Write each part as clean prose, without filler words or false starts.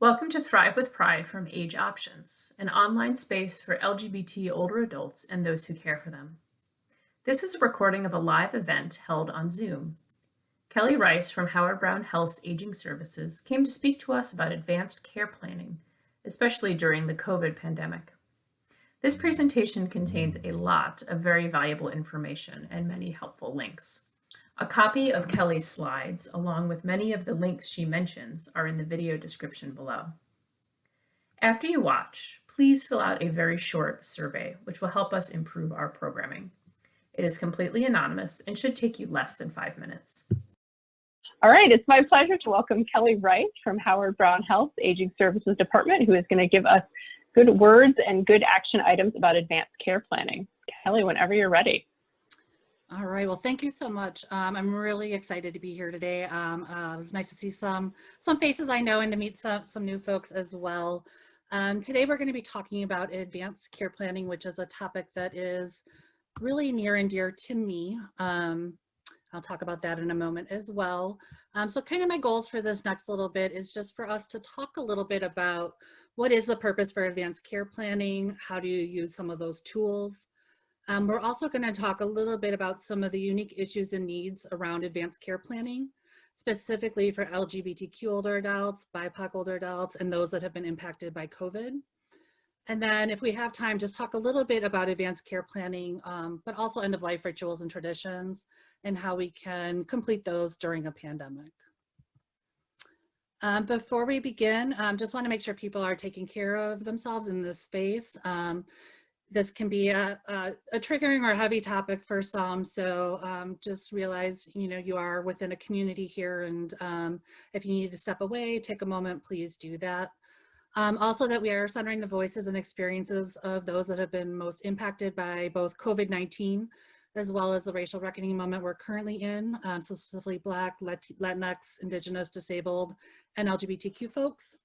Welcome to Thrive with Pride from Age Options, an online space for LGBT older adults and those who care for them. This is a recording of a live event held on Zoom. Kelly Rice from Howard Brown Health's Aging Services came to speak to us about advanced care planning, especially during the COVID pandemic. This presentation contains a lot of very valuable information and many helpful links. A copy of Kelly's slides, along with many of the links she mentions, are in the video description below. After you watch, please fill out a very short survey, which will help us improve our programming. It is completely anonymous and should take you less than 5 minutes. All right, it's my pleasure to welcome Kelly Wright from Howard Brown Health's Aging Services Department, who is going to give us good words and good action items about advanced care planning. Kelly, whenever you're ready. All right, well, thank you so much. I'm really excited to be here today. It was nice to see some faces I know and to meet some new folks as well. Today we're going to be talking about advanced care planning, which is a topic that is really near and dear to me. I'll talk about that in a moment as well. So kind of my goals for this next little bit is just for us to talk a little bit about what is the purpose for advanced care planning, how do you use some of those tools. We're also going to talk a little bit about some of the unique issues and needs around advanced care planning, specifically for LGBTQ older adults, BIPOC older adults, and those that have been impacted by COVID. And then if we have time, just talk a little bit about advanced care planning, but also end-of-life rituals and traditions, and how we can complete those during a pandemic. Before we begin, just want to make sure people are taking care of themselves in this space. This can be a triggering or heavy topic for some, so just realize, you are within a community here, and if you need to step away, take a moment, please do that. Also that we are centering the voices and experiences of those that have been most impacted by both COVID-19, as well as the racial reckoning moment we're currently in, so specifically Black, Latinx, Indigenous, disabled, and LGBTQ folks.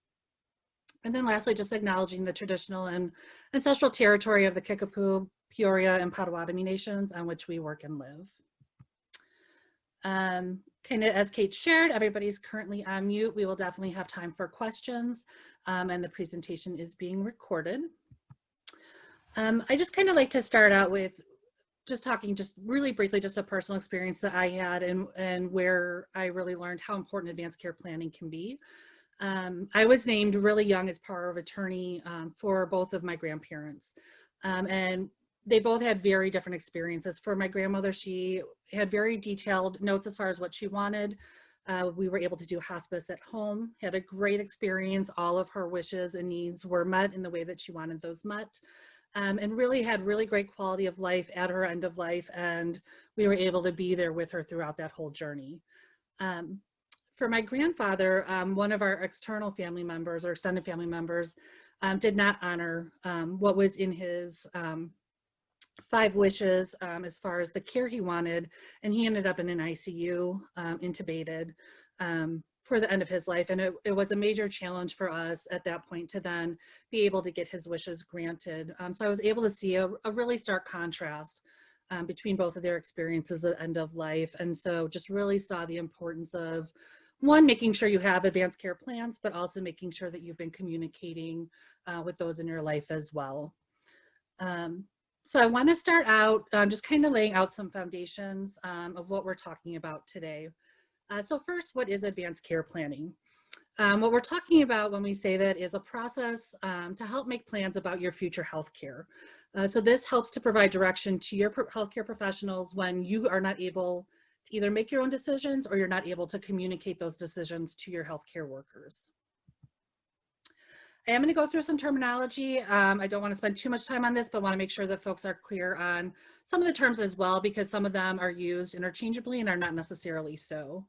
And then lastly, just acknowledging the traditional and ancestral territory of the Kickapoo, Peoria, and Potawatomi nations on which we work and live. Kind of as Kate shared, everybody's currently on mute. We will definitely have time for questions, and the presentation is being recorded. I just kind of like to start out with just talking just really briefly, just a personal experience that I had and where I really learned how important advanced care planning can be. I was named really young as power of attorney for both of my grandparents, and they both had very different experiences. For my grandmother, she had very detailed notes as far as what she wanted. We were able to do hospice at home, had a great experience. All of her wishes and needs were met in the way that she wanted those met, and really had really great quality of life at her end of life, and we were able to be there with her throughout that whole journey. For my grandfather, one of our external family members or extended family members did not honor what was in his 5 wishes as far as the care he wanted, and he ended up in an ICU, intubated for the end of his life. And it was a major challenge for us at that point to then be able to get his wishes granted. So I was able to see a really stark contrast between both of their experiences at end of life. And so just really saw the importance of, one, making sure you have advanced care plans, but also making sure that you've been communicating with those in your life as well. So I want to start out just kind of laying out some foundations of what we're talking about today. So first, what is advanced care planning? What we're talking about when we say that is a process to help make plans about your future healthcare. So this helps to provide direction to your healthcare professionals when you are not able to either make your own decisions or you're not able to communicate those decisions to your healthcare workers. I am going to go through some terminology. I don't want to spend too much time on this, but want to make sure that folks are clear on some of the terms as well, because some of them are used interchangeably and are not necessarily so.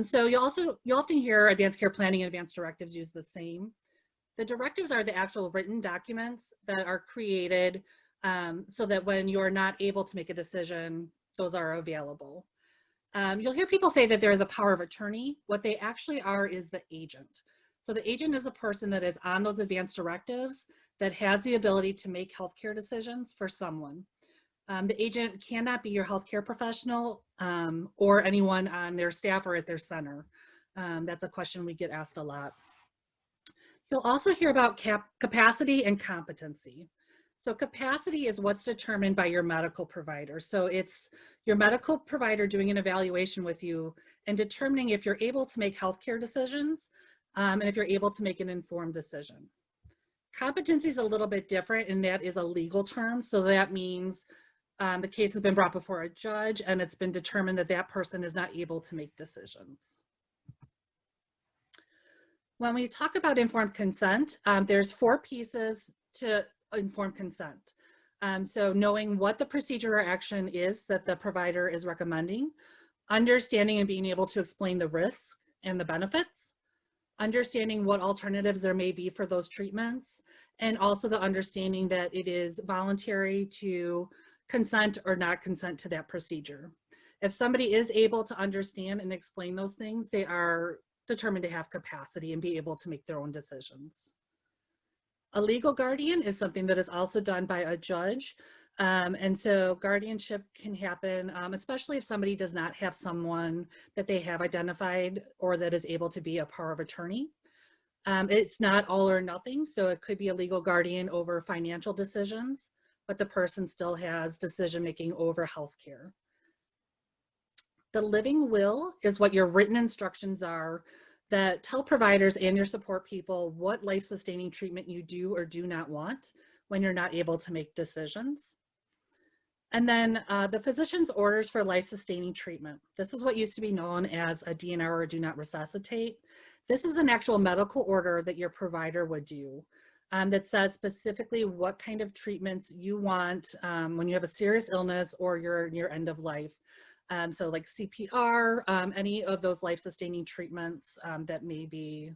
So you often hear advanced care planning and advanced directives used the same. The directives are the actual written documents that are created so that when you're not able to make a decision, those are available. You'll hear people say that they're the power of attorney. What they actually are is the agent. So the agent is a person that is on those advanced directives that has the ability to make healthcare decisions for someone. The agent cannot be your healthcare professional or anyone on their staff or at their center. That's a question we get asked a lot. You'll also hear about capacity and competency. So capacity is what's determined by your medical provider. So it's your medical provider doing an evaluation with you and determining if you're able to make healthcare decisions and if you're able to make an informed decision. Competency is a little bit different, and that is a legal term. So that means the case has been brought before a judge and it's been determined that that person is not able to make decisions. When we talk about informed consent, there's 4 pieces to informed consent. So knowing what the procedure or action is that the provider is recommending, understanding and being able to explain the risks and the benefits, understanding what alternatives there may be for those treatments, and also the understanding that it is voluntary to consent or not consent to that procedure. If somebody is able to understand and explain those things, they are determined to have capacity and be able to make their own decisions. A legal guardian is something that is also done by a judge. And so guardianship can happen, especially if somebody does not have someone that they have identified or that is able to be a power of attorney. It's not all or nothing, so it could be a legal guardian over financial decisions, but the person still has decision-making over healthcare. The living will is what your written instructions are that tell providers and your support people what life-sustaining treatment you do or do not want when you're not able to make decisions. And then the physician's orders for life-sustaining treatment. This is what used to be known as a DNR or do not resuscitate. This is an actual medical order that your provider would do that says specifically what kind of treatments you want when you have a serious illness or you're near end of life. So like CPR, any of those life-sustaining treatments that may be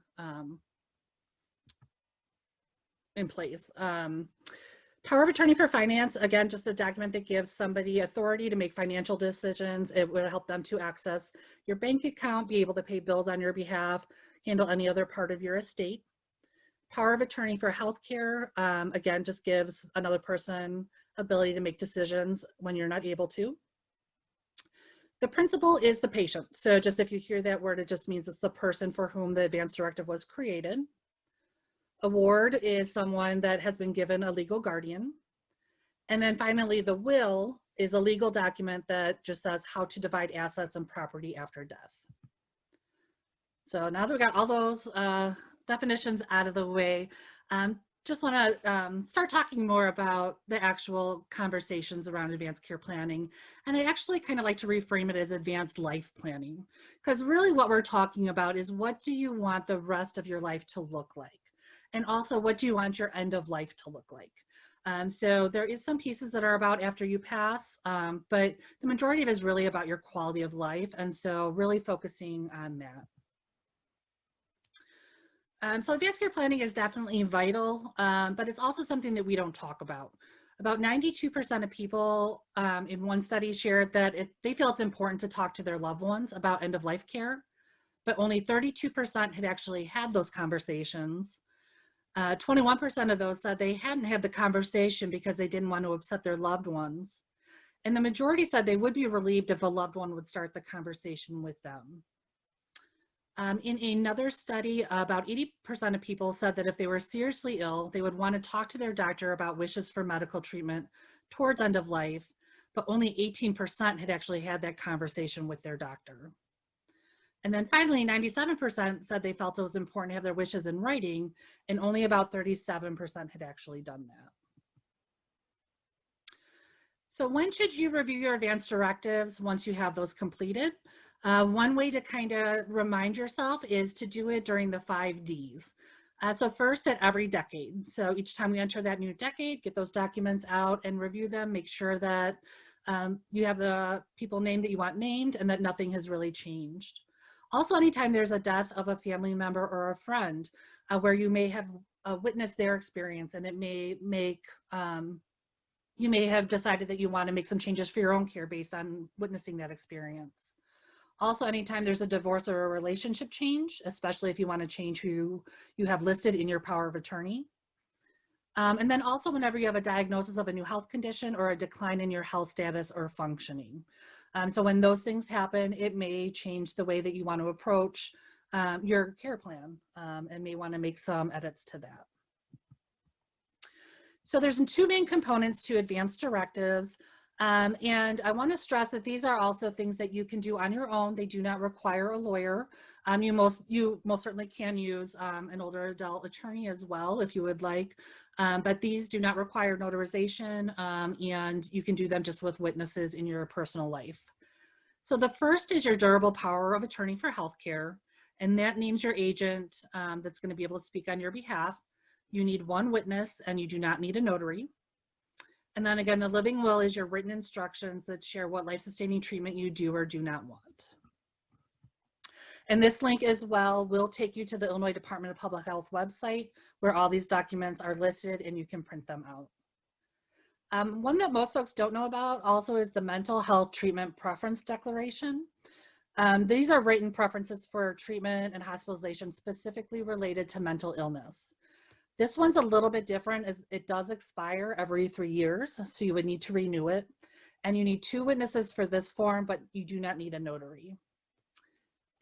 in place. Power of attorney for finance, again, just a document that gives somebody authority to make financial decisions. It would help them to access your bank account, be able to pay bills on your behalf, handle any other part of your estate. Power of attorney for healthcare, again, just gives another person ability to make decisions when you're not able to. The principal is the patient. So just if you hear that word, it just means it's the person for whom the advance directive was created. A ward is someone that has been given a legal guardian. And then finally, the will is a legal document that just says how to divide assets and property after death. So now that we got all those definitions out of the way, just want to start talking more about the actual conversations around advanced care planning. And I actually kind of like to reframe it as advanced life planning, because really what we're talking about is what do you want the rest of your life to look like? And also what do you want your end of life to look like? So there is some pieces that are about after you pass, but the majority of it is really about your quality of life. And so really focusing on that. So advanced care planning is definitely vital, but it's also something that we don't talk about. About 92% of people in one study shared that they feel it's important to talk to their loved ones about end of life care, but only 32% had actually had those conversations. 21% of those said they hadn't had the conversation because they didn't want to upset their loved ones. And the majority said they would be relieved if a loved one would start the conversation with them. In another study, about 80% of people said that if they were seriously ill, they would want to talk to their doctor about wishes for medical treatment towards end of life, but only 18% had actually had that conversation with their doctor. And then finally, 97% said they felt it was important to have their wishes in writing, and only about 37% had actually done that. So when should you review your advance directives once you have those completed? One way to kind of remind yourself is to do it during the 5 Ds. So first, at every decade. So each time we enter that new decade, get those documents out and review them, make sure that you have the people named that you want named and that nothing has really changed. Also, anytime there's a death of a family member or a friend where you may have witnessed their experience, and it may make, you may have decided that you want to make some changes for your own care based on witnessing that experience. Also, anytime there's a divorce or a relationship change, especially if you want to change who you have listed in your power of attorney. And then also whenever you have a diagnosis of a new health condition or a decline in your health status or functioning. So when those things happen, it may change the way that you want to approach your care plan, and may want to make some edits to that. So there's two main components to advanced directives. And I want to stress that these are also things that you can do on your own. They do not require a lawyer. You most certainly can use an older adult attorney as well if you would like, but these do not require notarization, and you can do them just with witnesses in your personal life. So the first is your durable power of attorney for healthcare, and that names your agent that's going to be able to speak on your behalf. You need one witness, and you do not need a notary. And then again, the living will is your written instructions that share what life-sustaining treatment you do or do not want. And this link as well will take you to the Illinois Department of Public Health website where all these documents are listed and you can print them out. One that most folks don't know about also is the Mental Health Treatment Preference Declaration. These are written preferences for treatment and hospitalization specifically related to mental illness. This one's a little bit different as it does expire every 3 years, so you would need to renew it. And you need 2 witnesses for this form, but you do not need a notary.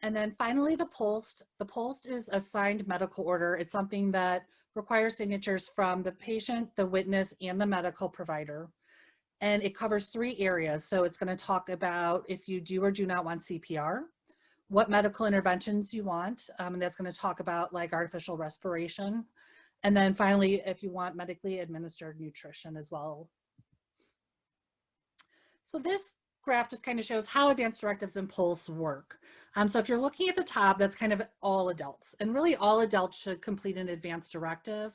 And then finally, the POST. The POST is a signed medical order. It's something that requires signatures from the patient, the witness, and the medical provider. And it covers 3 areas. So it's going to talk about if you do or do not want CPR, what medical interventions you want, and that's going to talk about like artificial respiration. And then finally, if you want medically administered nutrition as well. So this graph just kind of shows how advanced directives and POLS work. So if you're looking at the top, that's kind of all adults. And really all adults should complete an advanced directive.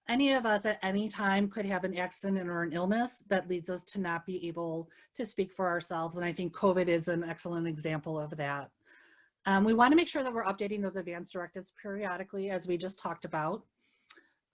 Any of us at any time could have an accident or an illness that leads us to not be able to speak for ourselves. And I think COVID is an excellent example of that. We want to make sure that we're updating those advanced directives periodically, as we just talked about.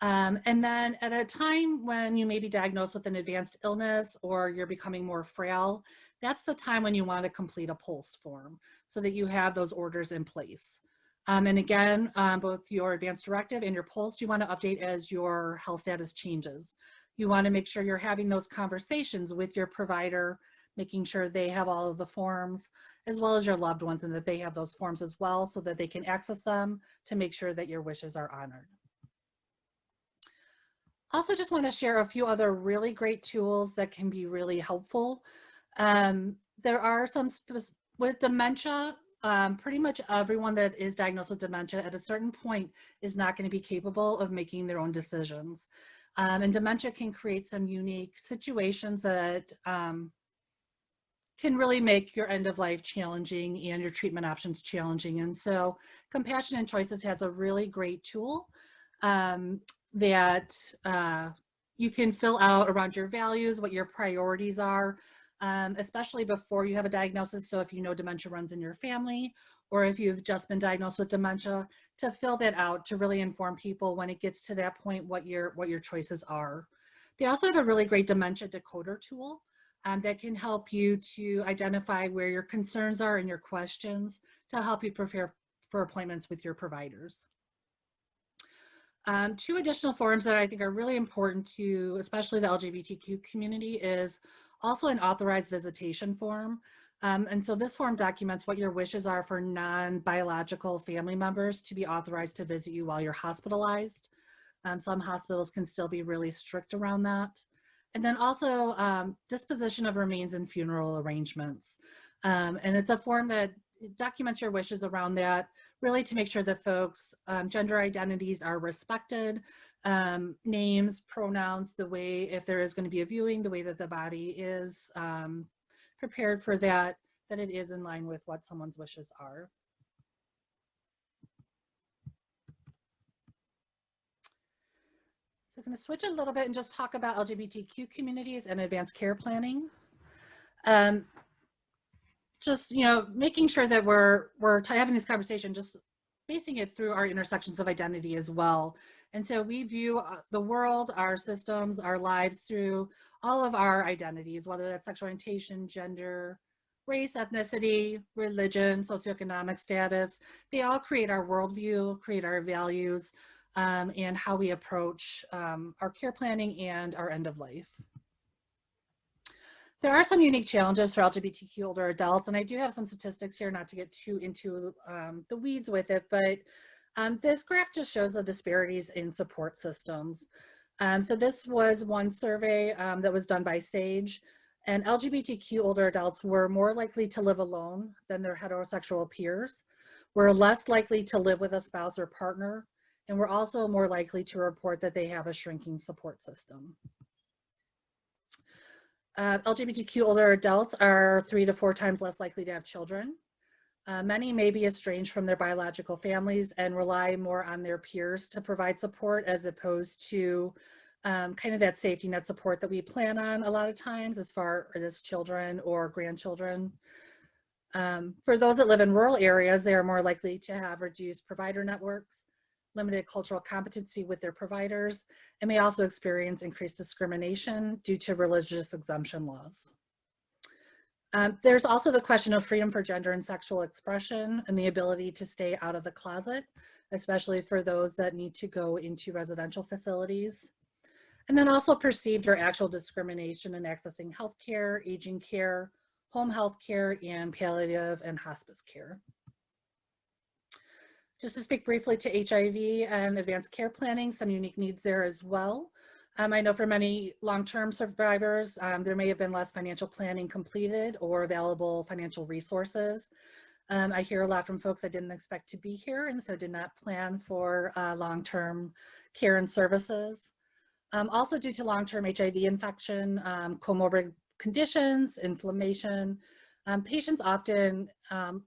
And then at a time when you may be diagnosed with an advanced illness or you're becoming more frail, that's the time when you want to complete a POST form so that you have those orders in place. And again, both your advanced directive and your POST, you want to update as your health status changes. You want to make sure you're having those conversations with your provider, making sure they have all of the forms, as well as your loved ones, and that they have those forms as well so that they can access them to make sure that your wishes are honored. Also just want to share a few other really great tools that can be really helpful. There are some with dementia, pretty much everyone that is diagnosed with dementia at a certain point is not going to be capable of making their own decisions. And dementia can create some unique situations that can really make your end of life challenging and your treatment options challenging. And so Compassion and Choices has a really great tool that you can fill out around your values, what your priorities are, especially before you have a diagnosis. So if you know dementia runs in your family, or if you've just been diagnosed with dementia, to fill that out to really inform people when it gets to that point what your choices are. They also have a really great dementia decoder tool that can help you to identify where your concerns are and your questions to help you prepare for appointments with your providers. 2 additional forms that I think are really important to, especially the LGBTQ community, is also an authorized visitation form. And so this form documents what your wishes are for non-biological family members to be authorized to visit you while you're hospitalized. Some hospitals can still be really strict around that. And then also disposition of remains and funeral arrangements. And it's a form that documents your wishes around that, really to make sure that folks' gender identities are respected, names, pronouns, the way, if there is going to be a viewing, the way that the body is prepared for that, that it is in line with what someone's wishes are. So I'm going to switch a little bit and just talk about LGBTQ communities and advanced care planning. Just, you know, making sure that we're having this conversation, just basing it through our intersections of identity as well. And so we view the world, our systems, our lives through all of our identities, whether that's sexual orientation, gender, race, ethnicity, religion, socioeconomic status. They all create our worldview, create our values, and how we approach our care planning and our end of life. There are some unique challenges for LGBTQ older adults, and I do have some statistics here, not to get too into the weeds with it, but this graph just shows the disparities in support systems. So this was one survey that was done by SAGE, and LGBTQ older adults were more likely to live alone than their heterosexual peers, were less likely to live with a spouse or partner, and were also more likely to report that they have a shrinking support system. LGBTQ older adults are 3 to 4 times less likely to have children. Many may be estranged from their biological families and rely more on their peers to provide support, as opposed to kind of that safety net support that we plan on a lot of times as far as children or grandchildren. For those that live in rural areas, they are more likely to have reduced provider networks, limited cultural competency with their providers, and may also experience increased discrimination due to religious exemption laws. There's also the question of freedom for gender and sexual expression and the ability to stay out of the closet, especially for those that need to go into residential facilities. And then also perceived or actual discrimination in accessing healthcare, aging care, home health care, and palliative and hospice care. Just to speak briefly to HIV and advanced care planning, some unique needs there as well. I know for many long-term survivors, there may have been less financial planning completed or available financial resources. I hear a lot from folks I didn't expect to be here and so did not plan for long-term care and services. Also due to long-term HIV infection, comorbid conditions, inflammation, patients often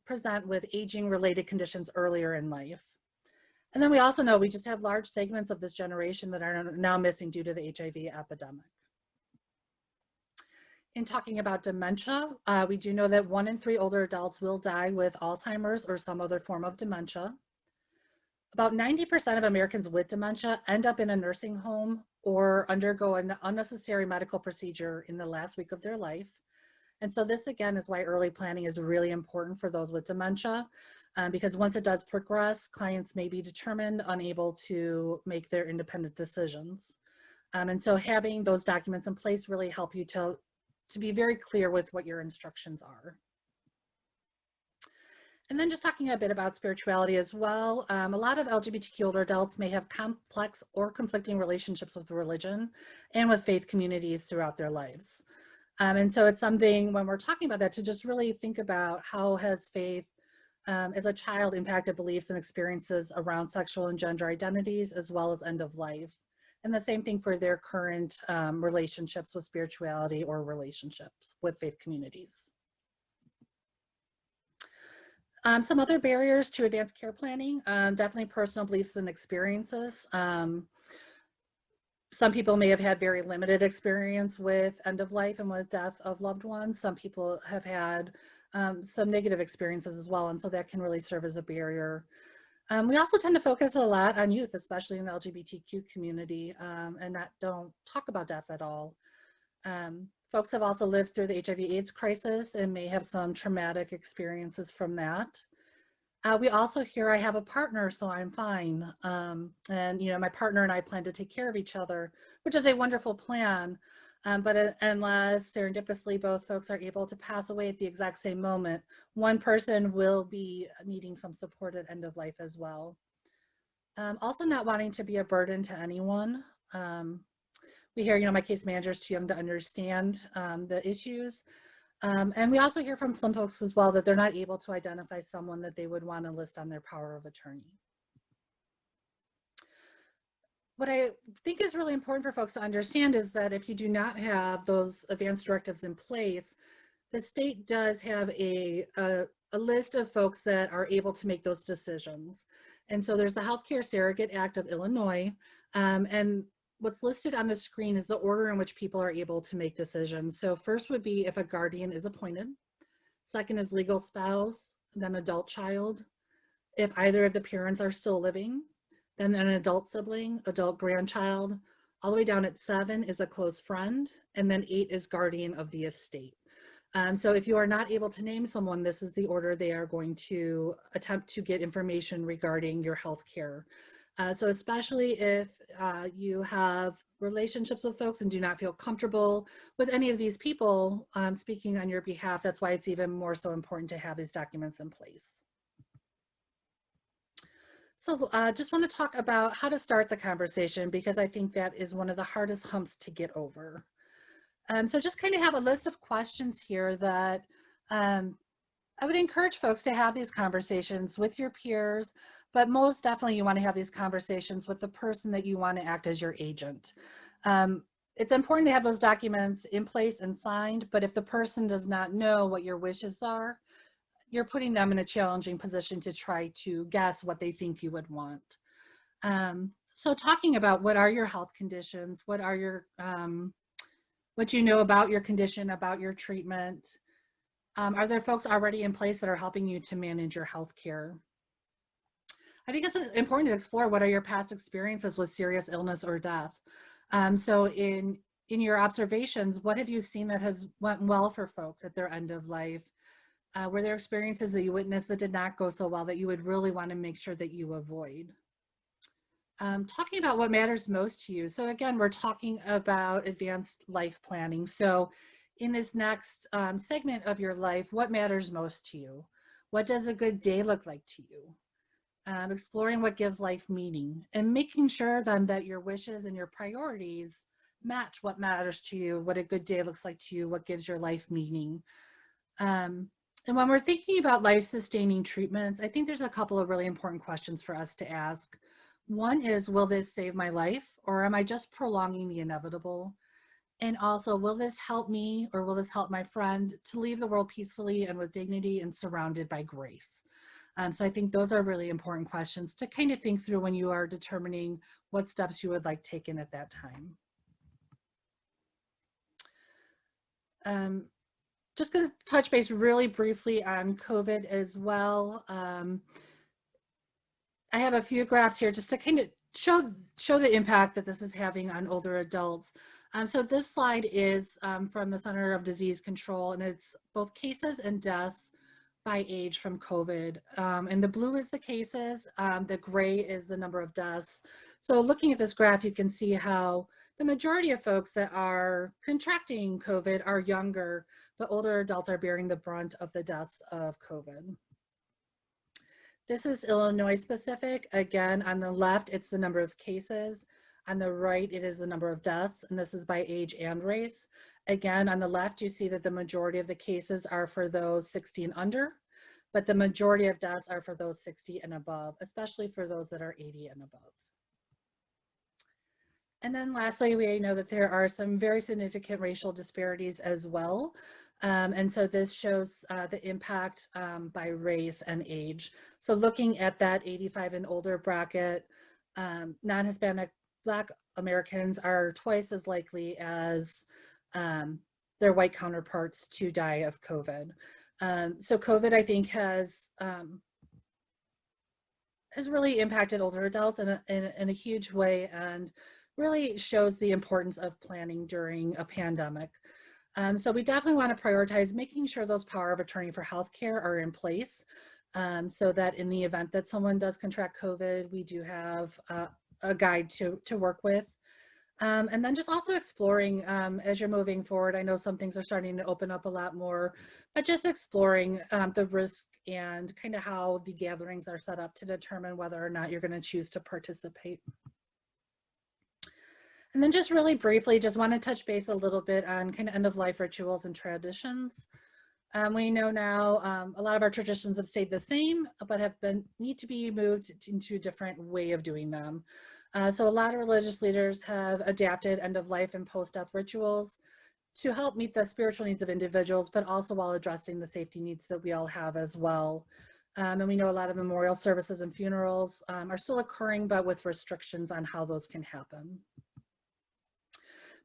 present with aging-related conditions earlier in life. And then we also know we just have large segments of this generation that are now missing due to the HIV epidemic. In talking about dementia, we do know that 1 in 3 older adults will die with Alzheimer's or some other form of dementia. About 90% of Americans with dementia end up in a nursing home or undergo an unnecessary medical procedure in the last week of their life. And so this again is why early planning is really important for those with dementia, because once it does progress, clients may be determined unable to make their independent decisions. And so having those documents in place really help you to be very clear with what your instructions are. And then just talking a bit about spirituality as well. A lot of LGBTQ older adults may have complex or conflicting relationships with religion and with faith communities throughout their lives. And so it's something when we're talking about that to just really think about how has faith as a child impacted beliefs and experiences around sexual and gender identities as well as end of life. And the same thing for their current relationships with spirituality or relationships with faith communities. Some other barriers to advanced care planning, definitely personal beliefs and experiences. Some people may have had very limited experience with end of life and with death of loved ones. Some people have had some negative experiences as well, and so that can really serve as a barrier. We also tend to focus a lot on youth, especially in the LGBTQ community, and don't talk about death at all. Folks have also lived through the HIV/AIDS crisis and may have some traumatic experiences from that. We also hear I have a partner, so I'm fine. And my partner and I plan to take care of each other, which is a wonderful plan. But unless serendipitously both folks are able to pass away at the exact same moment, one person will be needing some support at end of life as well. Also not wanting to be a burden to anyone. We hear, my case manager is too young to understand the issues. And we also hear from some folks as well that they're not able to identify someone that they would want to list on their power of attorney. What I think is really important for folks to understand is that if you do not have those advanced directives in place, the state does have a list of folks that are able to make those decisions. And so there's the Healthcare Surrogate Act of Illinois, and what's listed on the screen is the order in which people are able to make decisions. So first would be if a guardian is appointed. Second is legal spouse, then adult child. If either of the parents are still living, then an adult sibling, adult grandchild. All the way down at 7 is a close friend, and then 8 is guardian of the estate. So if you are not able to name someone, this is the order they are going to attempt to get information regarding your health care. So especially if you have relationships with folks and do not feel comfortable with any of these people speaking on your behalf, that's why it's even more so important to have these documents in place. So just want to talk about how to start the conversation, because I think that is one of the hardest humps to get over. So just kind of have a list of questions here that I would encourage folks to have these conversations with your peers, but most definitely you want to have these conversations with the person that you want to act as your agent. It's important to have those documents in place and signed, but if the person does not know what your wishes are, you're putting them in a challenging position to try to guess what they think you would want. So talking about what are your health conditions, what are your, what you know about your condition, about your treatment. Are there folks already in place that are helping you to manage your health care? I think it's important to explore what are your past experiences with serious illness or death. So in your observations, what have you seen that has went well for folks at their end of life? Were there experiences that you witnessed that did not go so well that you would really want to make sure that you avoid? Talking about what matters most to you. So again, we're talking about advanced life planning. So in this next segment of your life, what matters most to you? What does a good day look like to you? Exploring what gives life meaning, and making sure then that your wishes and your priorities match what matters to you, what a good day looks like to you, what gives your life meaning. And when we're thinking about life-sustaining treatments, I think there's a couple of really important questions for us to ask. One is, will this save my life, or am I just prolonging the inevitable? And also, will this help me, or will this help my friend to leave the world peacefully and with dignity and surrounded by grace? So I think those are really important questions to kind of think through when you are determining what steps you would like taken at that time. Just going to touch base really briefly on COVID as well. I have a few graphs here just to kind of show the impact that this is having on older adults. So this slide is from the Center of Disease Control, and it's both cases and deaths by age from COVID. And the blue is the cases, the gray is the number of deaths. So looking at this graph, you can see how the majority of folks that are contracting COVID are younger, but older adults are bearing the brunt of the deaths of COVID. This is Illinois specific. Again, on the left, it's the number of cases. On the right, it is the number of deaths, and this is by age and race. Again, on the left, you see that the majority of the cases are for those 60 and under, but the majority of deaths are for those 60 and above, especially for those that are 80 and above. And then lastly, we know that there are some very significant racial disparities as well. And so this shows the impact by race and age. So looking at that 85 and older bracket, non-Hispanic Black Americans are twice as likely as their white counterparts to die of COVID. So COVID, I think, has really impacted older adults in a huge way, and really shows the importance of planning during a pandemic. So we definitely want to prioritize making sure those power of attorney for healthcare are in place, so that in the event that someone does contract COVID, we do have a guide to work with. And then just also exploring as you're moving forward. I know some things are starting to open up a lot more, but just exploring the risk and kind of how the gatherings are set up to determine whether or not you're going to choose to participate. And then just really briefly, just want to touch base a little bit on kind of end of life rituals and traditions. We know now a lot of our traditions have stayed the same, but need to be moved into a different way of doing them. So a lot of religious leaders have adapted end of life and post-death rituals to help meet the spiritual needs of individuals, but also while addressing the safety needs that we all have as well. And we know a lot of memorial services and funerals are still occurring, but with restrictions on how those can happen.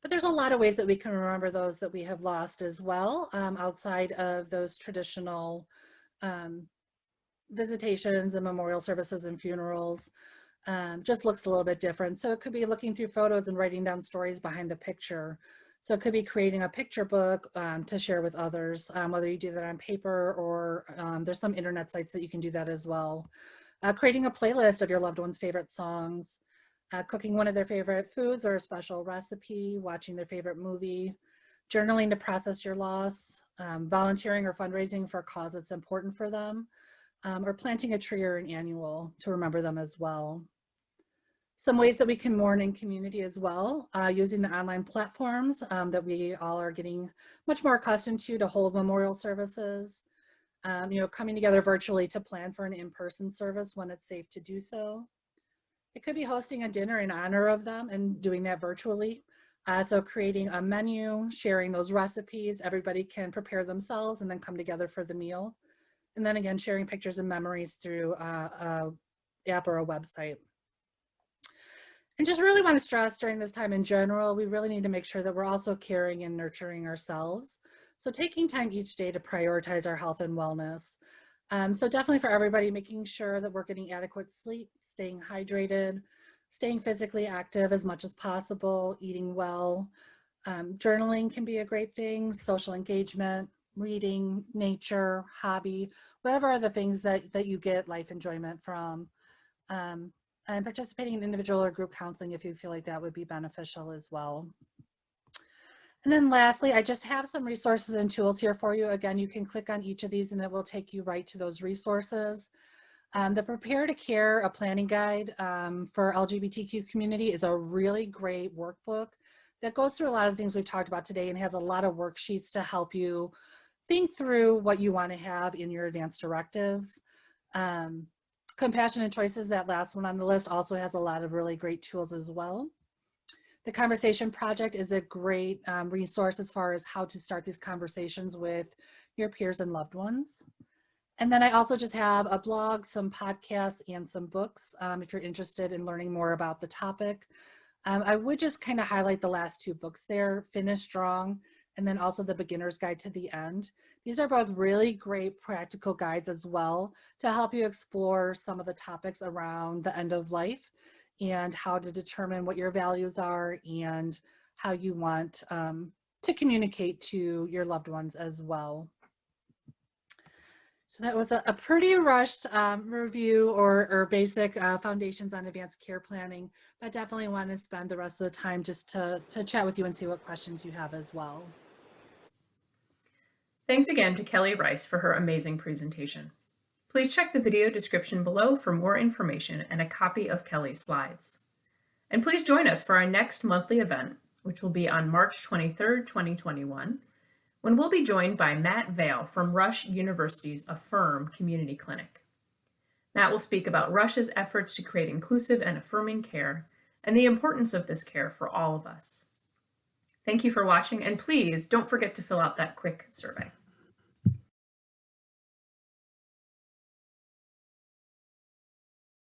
But there's a lot of ways that we can remember those that we have lost as well, outside of those traditional visitations and memorial services and funerals. Just looks a little bit different. So it could be looking through photos and writing down stories behind the picture. So it could be creating a picture book to share with others, whether you do that on paper or there's some internet sites that you can do that as well. creating a playlist of your loved one's favorite songs, cooking one of their favorite foods or a special recipe, watching their favorite movie, journaling to process your loss, volunteering or fundraising for a cause that's important for them, or planting a tree or an annual to remember them as well. Some ways that we can mourn in community as well, using the online platforms that we all are getting much more accustomed to hold memorial services, coming together virtually to plan for an in-person service when it's safe to do so. It could be hosting a dinner in honor of them and doing that virtually. So creating a menu, sharing those recipes, everybody can prepare themselves and then come together for the meal. And then again, sharing pictures and memories through a app or a website. And just really want to stress during this time in general, we really need to make sure that we're also caring and nurturing ourselves. So taking time each day to prioritize our health and wellness. So definitely for everybody, making sure that we're getting adequate sleep, staying hydrated, staying physically active as much as possible, eating well. Journaling can be a great thing, social engagement, reading, nature, hobby, whatever are the things that you get life enjoyment from. And participating in individual or group counseling if you feel like that would be beneficial as well. And then lastly, I just have some resources and tools here for you. Again, you can click on each of these and it will take you right to those resources. The Prepare to Care, a planning guide for LGBTQ community is a really great workbook that goes through a lot of things we've talked about today and has a lot of worksheets to help you think through what you want to have in your advanced directives. Compassion and Choices, that last one on the list, also has a lot of really great tools as well. The Conversation Project is a great resource as far as how to start these conversations with your peers and loved ones. And then I also just have a blog, some podcasts, and some books if you're interested in learning more about the topic. I would just kind of highlight the last two books there, Finish Strong, and then also The Beginner's Guide to the End. These are both really great practical guides as well to help you explore some of the topics around the end of life and how to determine what your values are and how you want to communicate to your loved ones as well. So that was a pretty rushed review or basic foundations on advanced care planning, but definitely want to spend the rest of the time just to chat with you and see what questions you have as well. Thanks again to Kelly Rice for her amazing presentation. Please check the video description below for more information and a copy of Kelly's slides. And please join us for our next monthly event, which will be on March 23rd, 2021, when we'll be joined by Matt Vale from Rush University's Affirm Community Clinic. Matt will speak about Rush's efforts to create inclusive and affirming care and the importance of this care for all of us. Thank you for watching, and please don't forget to fill out that quick survey.